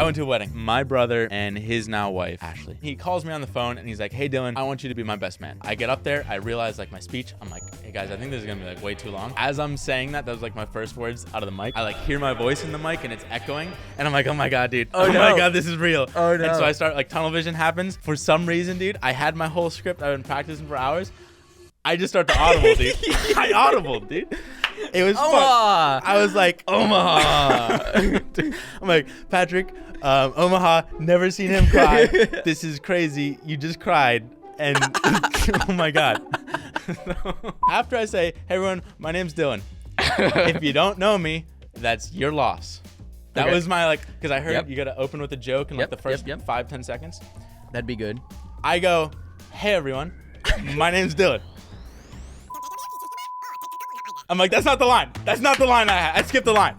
I went to a wedding. My brother and his now wife, Ashley. He calls me on the phone and he's like, hey, Dylan, I want you to be my best man. I get up there. I realize like my speech. I'm like, hey guys, I think this is going to be like way too long. As I'm saying that was like my first words out of the mic. I like hear my voice in the mic and it's echoing. And I'm like, oh my God, dude. Oh my God, this is real. Oh no. And so I start like tunnel vision happens. For some reason, dude, I had my whole script. I've been practicing for hours. I just start to audible, dude. I audible, dude. It was fun. I was like, Omaha. I'm like, Patrick, Omaha, never seen him cry. This is crazy. You just cried. And oh my God. After I say, hey everyone, my name's Dylan. If you don't know me, that's your loss. That was my like, because I heard you got to open with a joke in like the first 5-10 seconds. That'd be good. I go, hey everyone, my name's Dylan. I'm like, that's not the line. That's not the line I had. I skipped the line.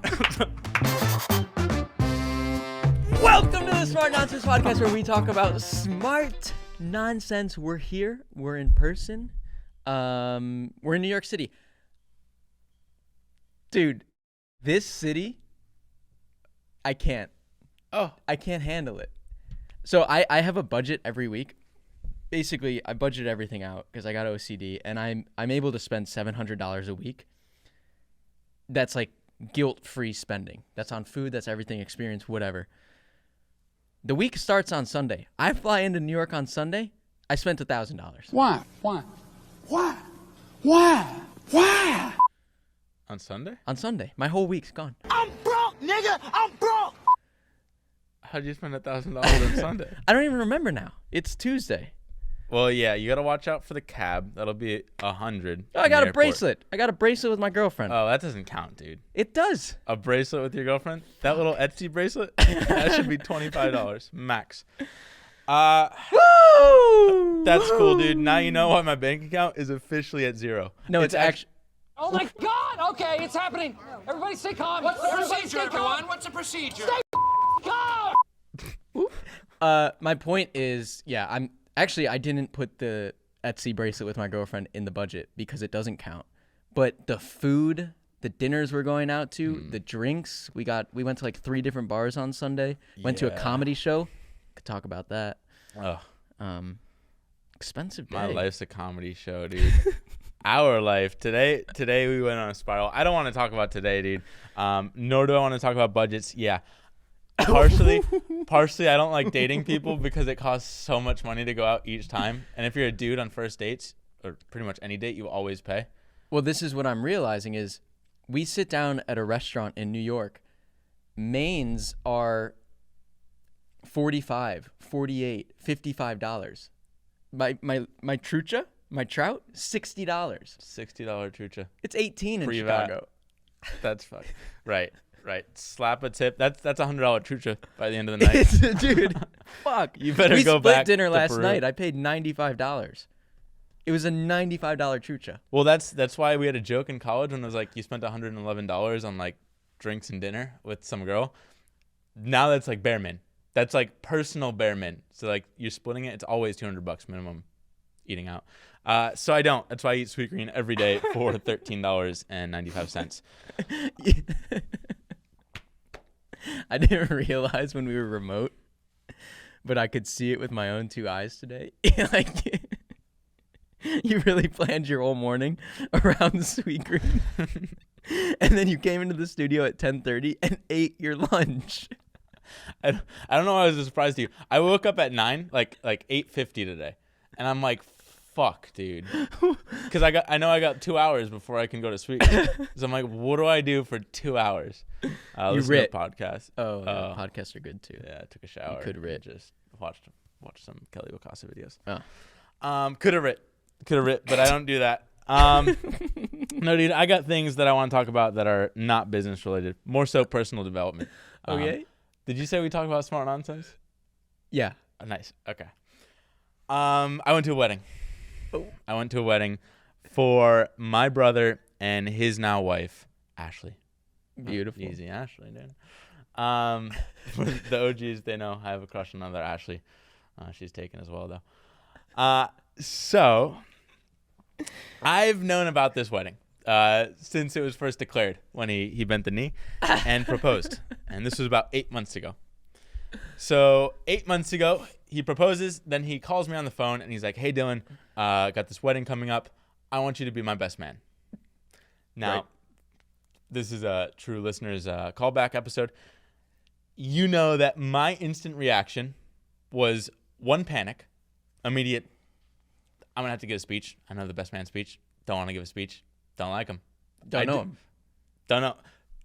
Welcome to the Smart Nonsense Podcast, where we talk about smart nonsense. We're here. We're in person. We're in New York City. Dude, this city, I can't handle it. So I have a budget every week. Basically, I budget everything out because I got OCD, and I'm able to spend $700 a week. That's like guilt-free spending. That's on food, that's everything, experience, whatever. The week starts on Sunday. I fly into New York on Sunday. I spent $1,000. Why? On Sunday? On Sunday. My whole week's gone. I'm broke, nigga. I'm broke. How'd you spend $1,000 on Sunday? I don't even remember now. It's Tuesday. Well, yeah, you got to watch out for the cab. That'll be $100. Oh, I got a bracelet. I got a bracelet with my girlfriend. Oh, that doesn't count, dude. It does. A bracelet with your girlfriend? That little Etsy bracelet? That should be $25 max. Woo! That's cool, dude. Now you know why my bank account is officially at zero. No, it's actually... Oh my God! Okay, it's happening. Everybody stay calm. What's the procedure, everyone? What's the procedure? Stay calm. My point is, yeah, I didn't put the Etsy bracelet with my girlfriend in the budget because it doesn't count. But the food, the dinners we're going out to, the drinks, we went to like 3 different bars on Sunday. Went to a comedy show. Could talk about that. Oh. Expensive day. My life's a comedy show, dude. Our life. Today we went on a spiral. I don't want to talk about today, dude. Nor do I want to talk about budgets. Yeah. Partially, I don't like dating people because it costs so much money to go out each time. And if you're a dude on first dates, or pretty much any date, you always pay. Well, this is what I'm realizing is we sit down at a restaurant in New York. Mains are $45, $48, $55. My trucha, my trout, $60. $60 trucha. It's $18 in Pre-VAT. Chicago. That's fuck. Right. Slap a tip. That's $100 trucha by the end of the night. Dude, fuck. You better we go split back dinner to last Peru. night. I paid $95. It was a $95 trucha. Well, that's why we had a joke in college when it was like you spent $111 on like drinks and dinner with some girl. Now that's like bare min. That's like personal bare min. So like you're splitting it. It's always $200 minimum eating out. So I don't. That's why I eat sweet green every day for $13.95. I didn't realize when we were remote, but I could see it with my own 2 eyes today. Like, you really planned your whole morning around sweet green. And then you came into the studio at 10:30 and ate your lunch. I don't know why I was surprised to you. I woke up at 9, like 8:50 today. And I'm like, fuck, dude. Because I know I got 2 hours before I can go to sleep. So I'm like, what do I do for 2 hours? Listen to a podcast. Oh, yeah, podcasts are good too. Yeah, I took a shower. You could writ. Just watched some Kelly Wakasa videos. Oh. Could have writ, but I don't do that. No, dude, I got things that I want to talk about that are not business related. More so personal development. Okay. Did you say we talk about smart nonsense? Yeah. Oh, nice. Okay. I went to a wedding. Oh. I went to a wedding for my brother and his now wife, Ashley. Beautiful. Easy, Ashley, dude. For the OGs, they know I have a crush on another Ashley. She's taken as well, though. So I've known about this wedding since it was first declared when he bent the knee and proposed. And this was about 8 months ago. So 8 months ago, he proposes. Then he calls me on the phone and he's like, "Hey, Dylan, got this wedding coming up. I want you to be my best man." Now, right. This is a true listeners callback episode. You know that my instant reaction was one, panic, immediate. I'm gonna have to give a speech. I know the best man speech. Don't want to give a speech. Don't like him. Don't know him. Don't know.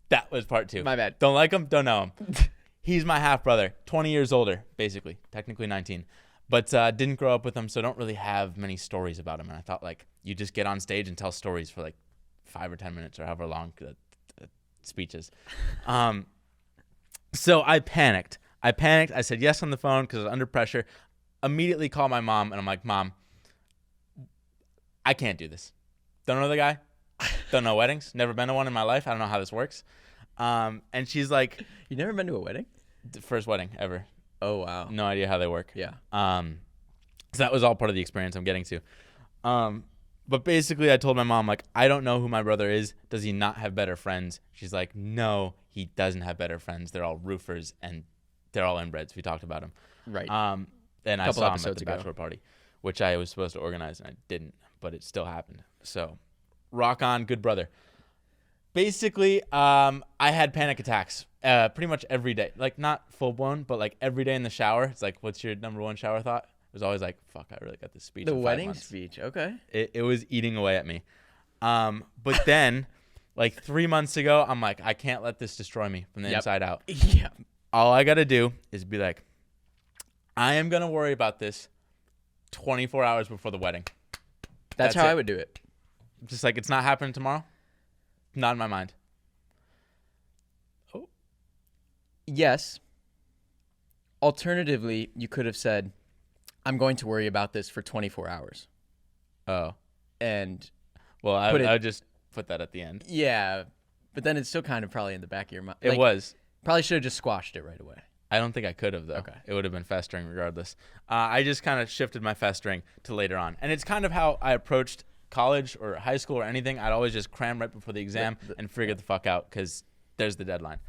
That was part 2. My bad. Don't like him. Don't know him. He's my half brother, 20 years older, basically, technically 19, but didn't grow up with him, so don't really have many stories about him. And I thought, like, you just get on stage and tell stories for like 5 or 10 minutes or however long the speech is. So I panicked. I said yes on the phone because I was under pressure. Immediately called my mom, and I'm like, "Mom, I can't do this. Don't know the guy. Don't know weddings. Never been to one in my life. I don't know how this works." And she's like, "You never been to a wedding?" First wedding ever. Oh, wow. No idea how they work. Yeah. So that was all part of the experience I'm getting to. But basically I told my mom, like, I don't know who my brother is. Does he not have better friends? She's like, "No, he doesn't have better friends. They're all roofers and they're all inbreds." We talked about him. Right. And I saw him at the bachelor party, which I was supposed to organize and I didn't, but it still happened. So rock on, good brother. Basically, I had panic attacks pretty much every day. Like, not full-blown, but, like, every day in the shower. It's like, what's your number one shower thought? It was always like, fuck, I really got this speech. The in 5 wedding months. speech, okay. It was eating away at me. But then, like, 3 months ago, I'm like, I can't let this destroy me from the inside out. Yeah. All I got to do is be like, I am going to worry about this 24 hours before the wedding. That's how I would do it. Just like, it's not happening tomorrow. Not in my mind. Oh. Yes. Alternatively, you could have said, "I'm going to worry about this for 24 hours." Oh. And well, I just put that at the end. Yeah, but then it's still kind of probably in the back of your mind. It was. Probably should have just squashed it right away. I don't think I could have, though. Okay. It would have been festering regardless. I just kind of shifted my festering to later on. And it's kind of how I approached college or high school or anything. I'd always just cram right before the exam and figure the fuck out because there's the deadline.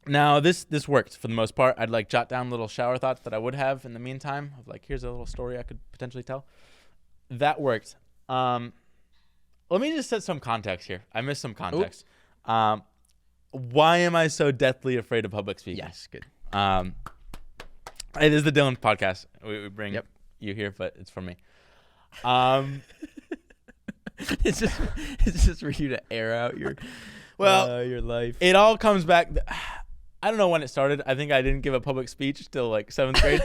Now, this worked for the most part. I'd like jot down little shower thoughts that I would have in the meantime of like, here's a little story I could potentially tell. That worked. Let me just set some context here. I missed some context. Why am I so deathly afraid of public speaking? Yes, good. Hey, this is the Dylan podcast. We bring you here, but it's for me. It's just for you to air out your your life. It all comes back. I don't know when it started. I think I didn't give a public speech till like 7th grade,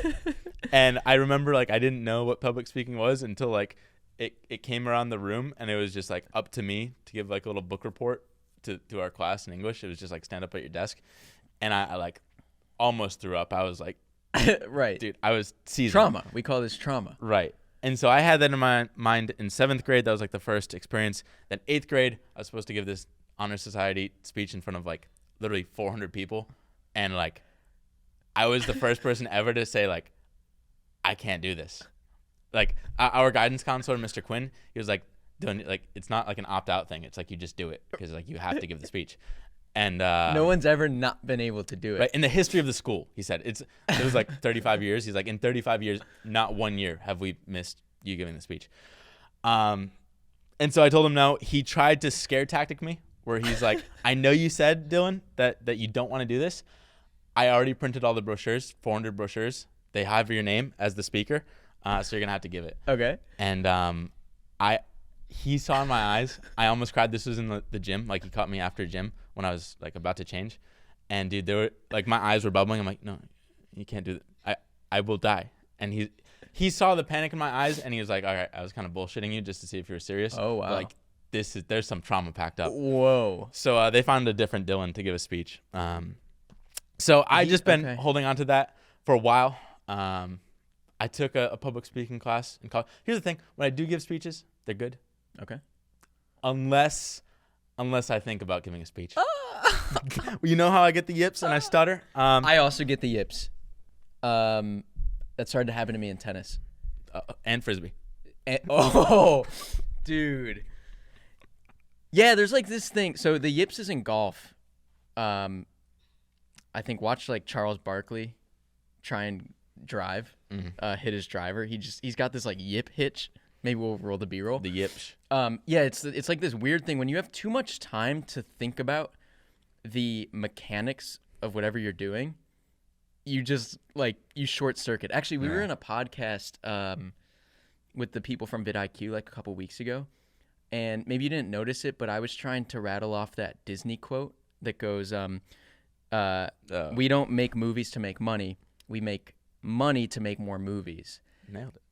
and I remember like I didn't know what public speaking was until like it came around the room, and it was just like up to me to give like a little book report to our class in English. It was just like stand up at your desk, and I like almost threw up. I was like, right, dude, I was seasoned. Trauma. We call this trauma. Right. And so I had that in my mind in 7th grade. That was like the first experience. Then 8th grade, I was supposed to give this honor society speech in front of like literally 400 people. And like, I was the first person ever to say like, I can't do this. Like our guidance counselor, Mr. Quinn, he was like, it's not like an opt-out thing. It's like, you just do it because like you have to give the speech. And no one's ever not been able to do it. Right, in the history of the school, he said it was like 35 years. He's like, in 35 years, not 1 year have we missed you giving the speech. And so I told him no. He tried to scare tactic me, where he's like, I know you said, Dylan, that you don't want to do this. I already printed all the brochures, 400 brochures. They have your name as the speaker, so you're gonna have to give it. Okay. And he saw in my eyes, I almost cried. This was in the gym. Like, he caught me after gym when I was like about to change. And dude, they were like, my eyes were bubbling. I'm like, no, you can't do that. I will die. And he saw the panic in my eyes, and he was like, all right, I was kind of bullshitting you just to see if you were serious. Oh, wow. But, like, there's some trauma packed up. Whoa. So they found a different Dylan to give a speech. So I just been holding on to that for a while. I took a public speaking class in college. Here's the thing. When I do give speeches, they're good. Okay. Unless I think about giving a speech. You know how I get the yips and I stutter? I also get the yips. That started to happen to me in tennis. And Frisbee. Dude. Yeah, there's like this thing. So the yips is in golf. I I think watch like Charles Barkley try and drive, hit his driver. He's got this like yip hitch. Maybe we'll roll the B-roll. The yips. Yeah, it's like this weird thing when you have too much time to think about the mechanics of whatever you're doing. You just like you short circuit. Actually, we were in a podcast with the people from vidIQ like a couple weeks ago, and maybe you didn't notice it, but I was trying to rattle off that Disney quote that goes, "We don't make movies to make money. We make money to make more movies." Nailed it.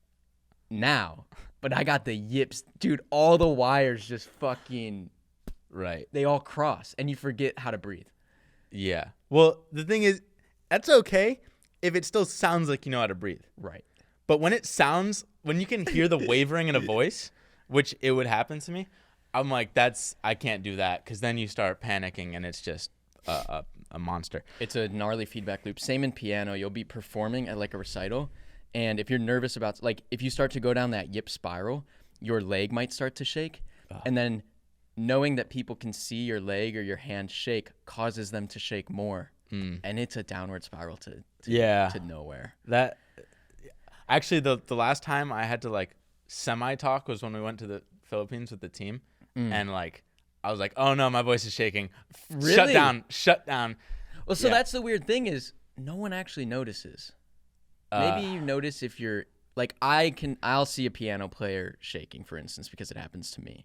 Now, but I got the yips, dude. All the wires just fucking right. They all cross, and you forget how to breathe. Yeah. Well, the thing is, that's okay if it still sounds like you know how to breathe. Right. But when you can hear the wavering in a voice, which it would happen to me, I'm like, I can't do that, because then you start panicking and it's just a monster. It's a gnarly feedback loop. Same in piano. You'll be performing at like a recital, and if you're nervous about, like, if you start to go down that yip spiral, your leg might start to shake, and then knowing that people can see your leg or your hand shake causes them to shake more. And it's a downward spiral to nowhere. That actually, the last time I had to like semi-talk was when we went to the Philippines with the team, and like I was like, oh no, my voice is shaking. Really? Shut down. Well, so that's the weird thing is no one actually notices. Maybe you notice if you're like I'll see a piano player shaking, for instance, because it happens to me.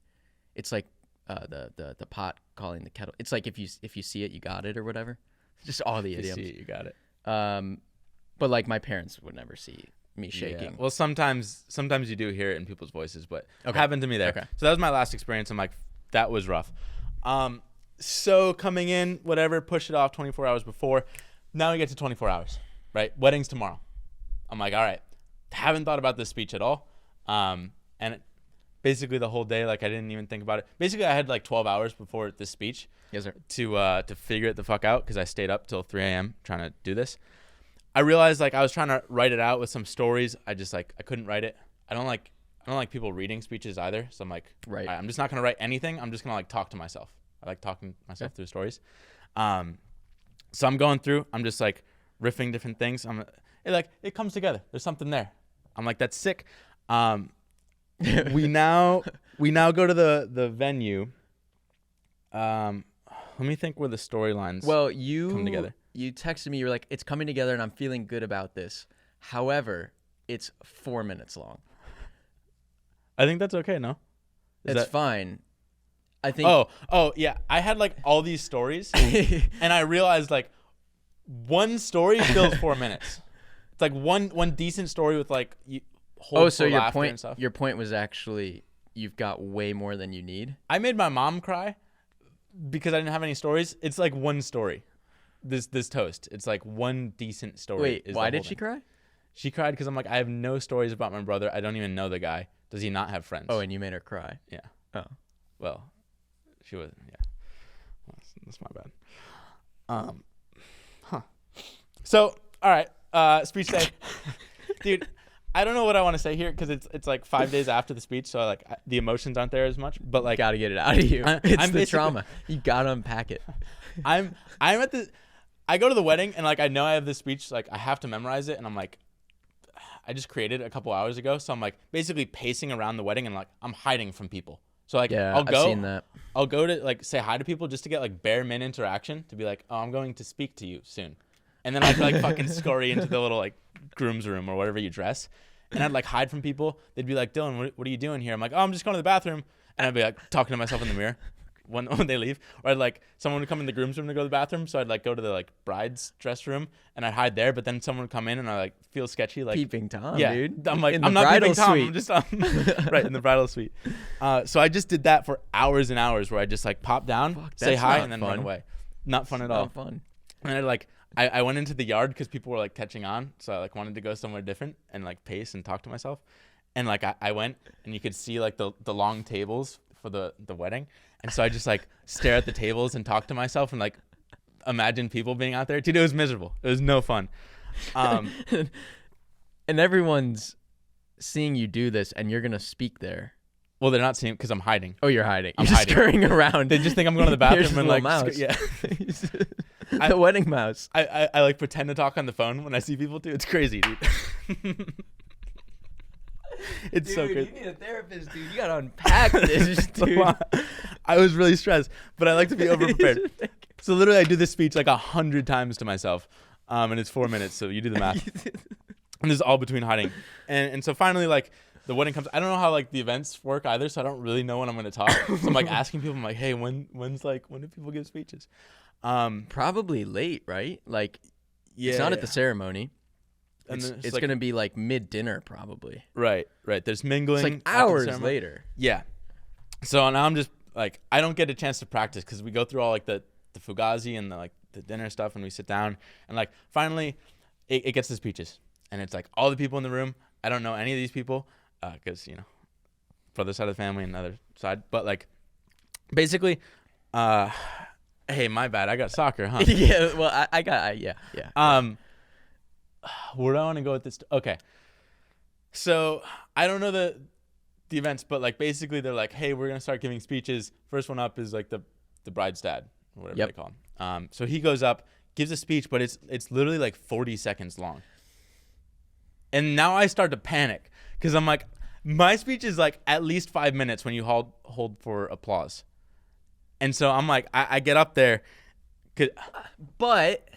It's like the pot calling the kettle. It's like if you see it, you got it or whatever. Just all the idioms. You see it, you got it. But like my parents would never see me shaking. Yeah. Well, sometimes you do hear it in people's voices, but it happened to me there. Okay. So that was my last experience. I'm like, that was rough. So coming in, whatever, push it off 24 hours before. Now we get to 24 hours, right? Wedding's tomorrow. I'm like, all right, haven't thought about this speech at all. Basically the whole day, like I didn't even think about it. Basically, I had like 12 hours before this speech. Yes, sir. To figure it the fuck out, because I stayed up till 3 a.m. trying to do this. I realized like I was trying to write it out with some stories. I couldn't write it. I don't like people reading speeches either. So I'm like, right. I'm just not gonna write anything. I'm just gonna like talk to myself. I like talking myself through stories. So I'm going through. I'm just like riffing different things. It comes together. There's something there. I'm like, that's sick. We now go to the venue. Let me think where the storylines come together. You texted me, you were like, it's coming together and I'm feeling good about this. However, it's 4 minutes long. I think that's okay, no? That's fine. I think. Oh, yeah. I had like all these stories and I realized like one story fills 4 minutes. It's like one decent story with like so your point was actually you've got way more than you need. I made my mom cry because I didn't have any stories. It's like one story. This toast. It's like one decent story. Wait, why did she cry? She cried because I'm like, I have no stories about my brother. I don't even know the guy. Does he not have friends? Oh, and you made her cry. Yeah. Oh. Well, she was. Yeah. That's my bad. So, all right. Speech day. Dude, I don't know what I want to say here because it's like 5 days after the speech, so like the emotions aren't there as much. But like, gotta get it out of you. I'm the trauma. You gotta unpack it. I'm at the. I go to the wedding and like I know I have this speech, like I have to memorize it, and I'm like, I just created it a couple hours ago, so I'm like basically pacing around the wedding and like I'm hiding from people. So like I've seen that. I'll go to like say hi to people just to get like bare min interaction to be like, oh, I'm going to speak to you soon, and then I'd like fucking scurry into the little like groom's room or whatever you dress, and I'd like hide from people. They'd be like, Dylan, what are you doing here? I'm like, oh, I'm just going to the bathroom, and I'd be like talking to myself in the mirror. When they leave, or I'd like someone would come in the groom's room to go to the bathroom, so I'd like go to the like bride's dress room and I'd hide there, but then someone would come in and I like feel sketchy, like peeping Tom, yeah, dude. I'm like, in I'm the not peeping bridal Tom, suite. I'm just right in the bridal suite. So I just did that for hours and hours, where I just like pop down, say hi, and then run away. Not fun at all. Not fun. And I went into the yard because people were like catching on, so I like wanted to go somewhere different and like pace and talk to myself, and like I went and you could see like the long tables for the wedding. And so I just like stare at the tables and talk to myself and like imagine people being out there. Dude, it was miserable. It was no fun. And everyone's seeing you do this and you're going to speak there. Well, they're not seeing because I'm hiding. Oh, you're hiding. I'm just hiding. scurrying around. They just think I'm going to the bathroom and like, mouse. yeah. The wedding mouse. I like pretend to talk on the phone when I see people too. It's crazy, dude. It's Dude, so crazy. you need a therapist, dude. You gotta unpack this, dude. I was really stressed, but I like to be over prepared. So literally, I do this speech like 100 times to myself, and it's 4 minutes. So you do the math. And this is all between hiding, and so finally, like the wedding comes. I don't know how like the events work either, so I don't really know when I'm gonna talk. So I'm like asking people. I'm like, hey, when do people give speeches? Probably late, right? Like, Yeah, it's not at the ceremony. And It's like, gonna be like mid-dinner, probably. right. There's mingling. It's like after the hours ceremony. later. Yeah. So now I'm just like, I don't get a chance to practice because we go through all like the fugazi and the dinner stuff, and we sit down and like finally it gets to speeches, and it's like all the people in the room. I don't know any of these people because brother side of the family and other side, but like basically, hey, my bad, I got soccer, huh? Yeah. Well, yeah. Where do I want to go with this? Okay. So I don't know the events, but like basically they're like, hey, we're going to start giving speeches. First one up is like the bride's dad, or whatever they call him. So he goes up, gives a speech, but it's literally like 40 seconds long. And now I start to panic because I'm like, my speech is like at least 5 minutes when you hold for applause. And so I'm like, I get up there. But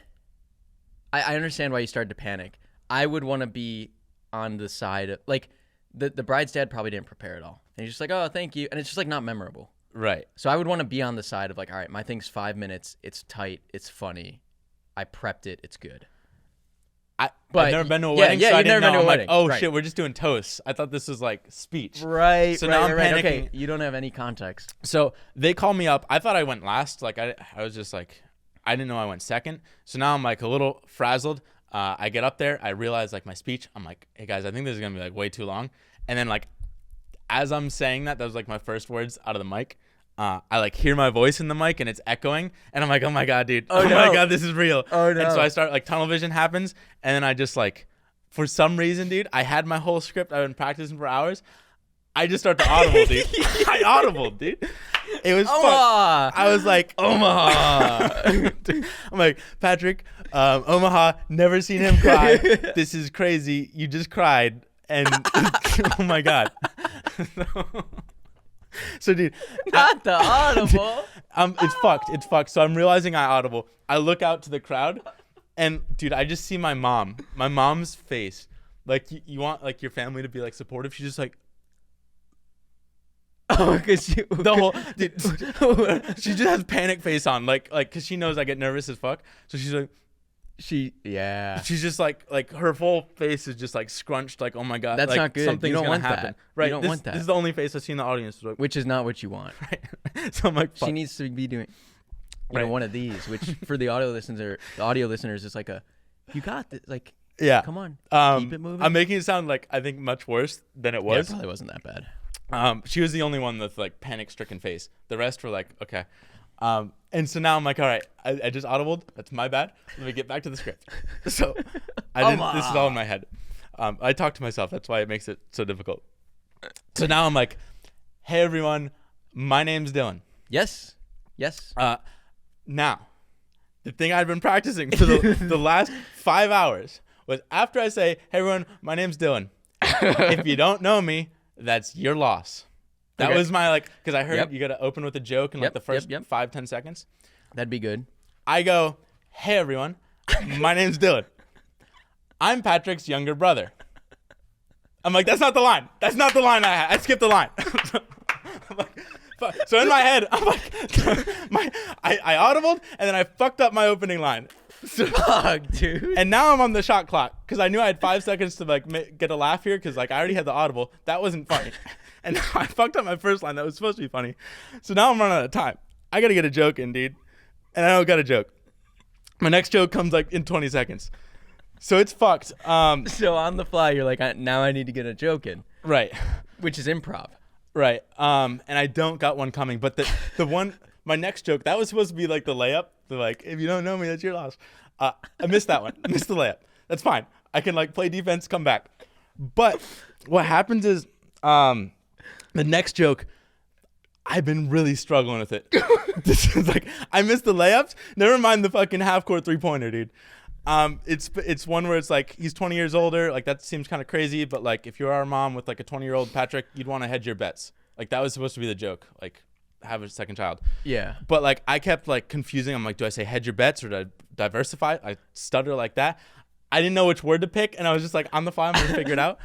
I understand why you started to panic. I would want to be on the side of, like, the bride's dad probably didn't prepare at all. And he's just like, oh, thank you. And it's just like not memorable. Right. So I would want to be on the side of like, all right, my thing's 5 minutes. It's tight. It's funny. I prepped it. It's good. I've never been to a wedding. Yeah, so you've never been to a wedding. Like, oh right. shit, we're just doing toasts. I thought this was like speech. Right. So now I'm panicking. Okay, you don't have any context. So they call me up. I thought I went last. Like I was just like, I didn't know I went second. So now I'm like a little frazzled. I get up there. I realize like my speech. I'm like, hey guys, I think this is gonna be like way too long. And then like, as I'm saying that was like my first words out of the mic. I like hear my voice in the mic and it's echoing, and I'm like, oh my god, dude, oh my god, this is real. Oh no. And so I start like tunnel vision happens, and then I just like, for some reason, dude, I had my whole script. I've been practicing for hours. I just start to audible, dude. I audible, dude. It was fun. I was like, Omaha. I'm like, Patrick, Omaha, never seen him cry. This is crazy. You just cried. And oh my God. So, dude. Not the audible. It's fucked. It's fucked. So I'm realizing I audible. I look out to the crowd. And, dude, I just see my mom. My mom's face. Like, you want, like, your family to be, like, supportive. She's just like, oh, because you the whole dude, she just has panic face on, like because she knows I get nervous as fuck. So she's like, she's just like her whole face is just like scrunched, like, oh my god, that's like, not good. Something's you don't gonna want happen. that. Right, you don't want that. This is the only face I see in the audience, like, which is not what you want. Right. So I'm like, fuck. She needs to be doing, one of these, which for the audio listeners is like a, you got this, like, yeah, come on, keep it moving. I'm making it sound like I think much worse than it was. Yeah, it probably wasn't that bad. She was the only one with like panic-stricken face. The rest were like, okay. And so now I'm like, all right, I just audibled. That's my bad. Let me get back to the script. So this is all in my head. I talk to myself. That's why it makes it so difficult. So now I'm like, hey everyone, my name's Dylan. Yes. Now, the thing I've been practicing for the last 5 hours was after I say, hey everyone, my name's Dylan. If you don't know me, that's your loss. That was my, like, because I heard you got to open with a joke in like the first 5-10 seconds. That'd be good. I go, hey everyone, my name's Dylan. I'm Patrick's younger brother. I'm like, that's not the line. That's not the line I had. I skipped the line. I'm like, fuck. So in my head, I'm like, I audibled and then I fucked up my opening line. So, fuck, dude. And now I'm on the shot clock because I knew I had 5 seconds to like get a laugh here because like I already had the audible. That wasn't funny. And now I fucked up my first line that was supposed to be funny. So now I'm running out of time. I got to get a joke in, dude. And I don't got a joke. My next joke comes like in 20 seconds. So it's fucked. So on the fly, you're like, now I need to get a joke in. Right. Which is improv. Right. And I don't got one coming. But the one, my next joke, that was supposed to be like the layup. The like, if you don't know me, that's your loss. I missed that one. I missed the layup. That's fine. I can like play defense, come back. But what happens is the next joke, I've been really struggling with it. This is like, I missed the layups. Never mind the fucking half court 3-pointer, dude. It's one where it's like he's 20 years older. Like that seems kind of crazy, but like if you're our mom with like a 20-year-old Patrick, you'd want to hedge your bets. Like that was supposed to be the joke. Like have a second child. Yeah. But like I kept like confusing. I'm like, do I say hedge your bets or do I diversify? I stutter like that. I didn't know which word to pick, and I was just like on the fly, I'm gonna figure it out.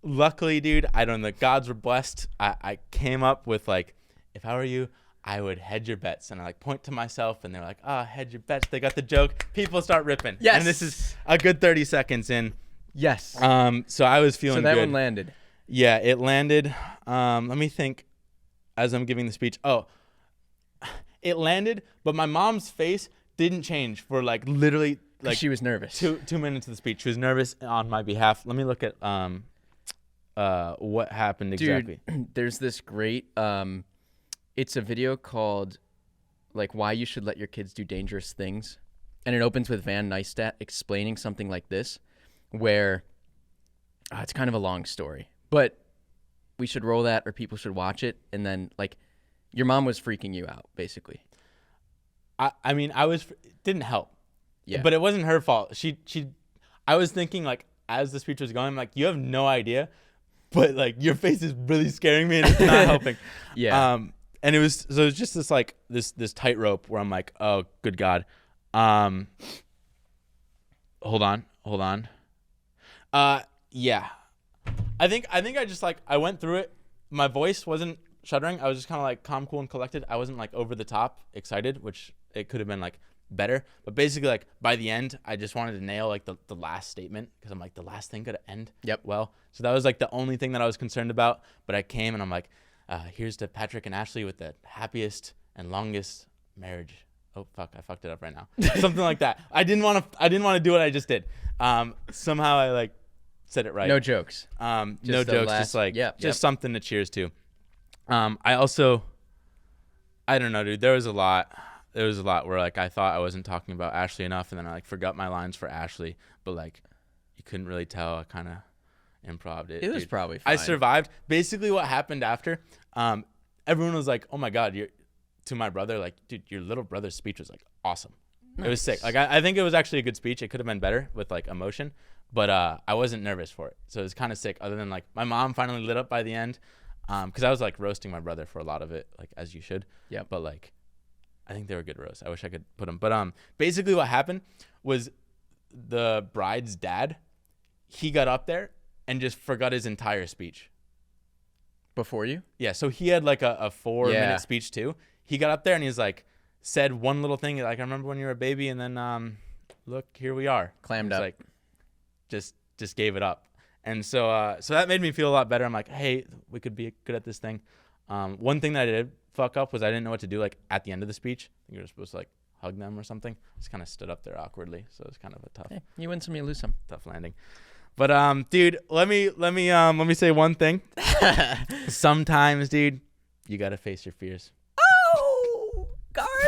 Luckily, dude, I don't know. The gods were blessed. I came up with like, if I were you, I would hedge your bets. And I like point to myself and they're like, hedge your bets. They got the joke. People start ripping. Yes. And this is a good 30 seconds in. Yes. So I was feeling good. So that one landed. Yeah, it landed. Let me think as I'm giving the speech. Oh, it landed, but my mom's face didn't change for like literally like she was nervous. 2 minutes of the speech. She was nervous on my behalf. Let me look at what happened exactly. Dude, there's this great it's a video called like why you should let your kids do dangerous things, and it opens with Van Neistat explaining something like this where it's kind of a long story, but we should roll that or people should watch it. And then like your mom was freaking you out basically. I mean it didn't help. Yeah. But it wasn't her fault. I was thinking like as the speech was going, I'm like, you have no idea, but like your face is really scaring me and it's not helping. Yeah. And it was just this like this tightrope where I'm like, oh good God. Hold on. Yeah. I think I just like I went through it. My voice wasn't shuddering. I was just kind of like calm, cool, and collected. I wasn't like over the top excited, which it could have been like better. But basically like by the end, I just wanted to nail like the last statement because I'm like the last thing could end. Yep. Well, so that was like the only thing that I was concerned about. But I came and I'm like, here's to Patrick and Ashley with the happiest and longest marriage. Oh fuck, I fucked it up right now. Something like that. I didn't want to do what I just did. Somehow I like said it right. No jokes. No jokes. Just like just something to cheers to. I don't know, dude. There was a lot where like I thought I wasn't talking about Ashley enough, and then I like forgot my lines for Ashley, but like you couldn't really tell. I kind of improv'd it. It was probably fine. I survived. Basically, what happened after, everyone was like, "Oh my God, to my brother, like, dude, your little brother's speech was like awesome. Nice. It was sick. Like I think it was actually a good speech. It could have been better with like emotion, but I wasn't nervous for it, so it was kind of sick. Other than like my mom finally lit up by the end, because I was like roasting my brother for a lot of it, like as you should. Yeah. But like, I think they were good roasts. I wish I could put them. But basically what happened was the bride's dad, he got up there and just forgot his entire speech. Before you? Yeah. So he had like a 4-minute speech too. He got up there and he's like, said one little thing like, I remember when you were a baby, and then look, here we are. Clammed up. Like, just gave it up. And so that made me feel a lot better. I'm like, hey, we could be good at this thing. One thing that I did fuck up was I didn't know what to do like at the end of the speech. I think you were supposed to like hug them or something. I just kind of stood up there awkwardly, so it was kind of a tough. Hey, you win some, you lose some. Tough landing. But dude, let me say one thing. Sometimes, dude, you gotta face your fears. Oh, Cardaloo.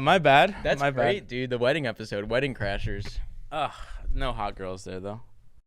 My bad. That's my great, bad. dude. The wedding episode, Wedding Crashers. No hot girls there though.